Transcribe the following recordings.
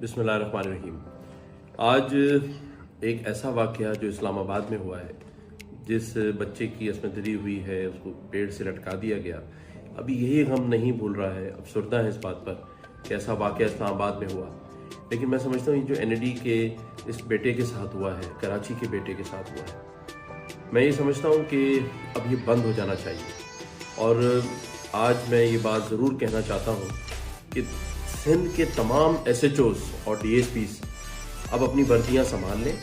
बिस्मिल्लाहिर्रहमानिर्रहीम। आज एक ऐसा वाक़या जो इस्लामाबाद में हुआ है, जिस बच्चे की असमत दरी हुई है, उसको पेड़ से लटका दिया गया। अभी यही गम नहीं भूल रहा है, अफसरदा है इस बात पर कि ऐसा वाक़या इस्लामाबाद में हुआ। लेकिन मैं समझता हूँ जो NAD के इस बेटे के साथ हुआ है, कराची के बेटे के साथ हुआ है, मैं ये समझता हूँ कि अब ये बंद हो जाना चाहिए। और आज मैं ये बात ज़रूर कहना चाहता हूँ कि सिंध के तमाम SHOs और DSPs अब अपनी वर्दियाँ संभाल लें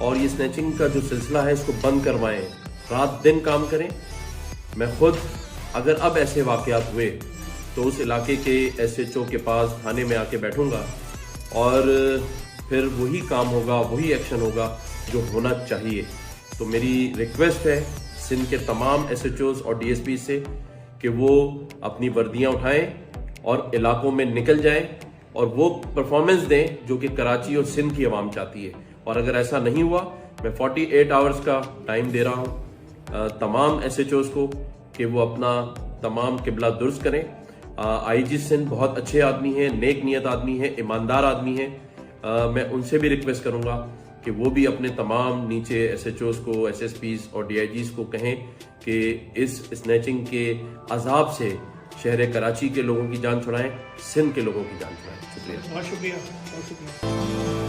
और ये स्नैचिंग का जो सिलसिला है इसको बंद करवाएं, रात दिन काम करें। मैं खुद अगर अब ऐसे वाक़यात हुए तो उस इलाके के SHO के पास थाने में आके बैठूंगा और फिर वही काम होगा, वही एक्शन होगा जो होना चाहिए। तो मेरी रिक्वेस्ट है सिंध के तमाम SHOs और DSP से कि वो अपनी वर्दियाँ उठाएं और इलाकों में निकल जाएं और वो परफॉर्मेंस दें जो कि कराची और सिंध की आवाम चाहती है। और अगर ऐसा नहीं हुआ, मैं 48 आवर्स का टाइम दे रहा हूँ तमाम SHOs को कि वो अपना तमाम किबला दुरुस्त करें। IG सिंध बहुत अच्छे आदमी हैं, नेक नियत आदमी हैं, ईमानदार आदमी हैं। मैं उनसे भी रिक्वेस्ट करूँगा कि वो भी अपने तमाम नीचे SHOs को, SSPs और DIGs को कहें कि इस स्नैचिंग के अजाब से शहर कराची के लोगों की जान छुड़ाएं, सिंध के लोगों की जान छुड़ाएं। शुक्रिया। बहुत शुक्रिया।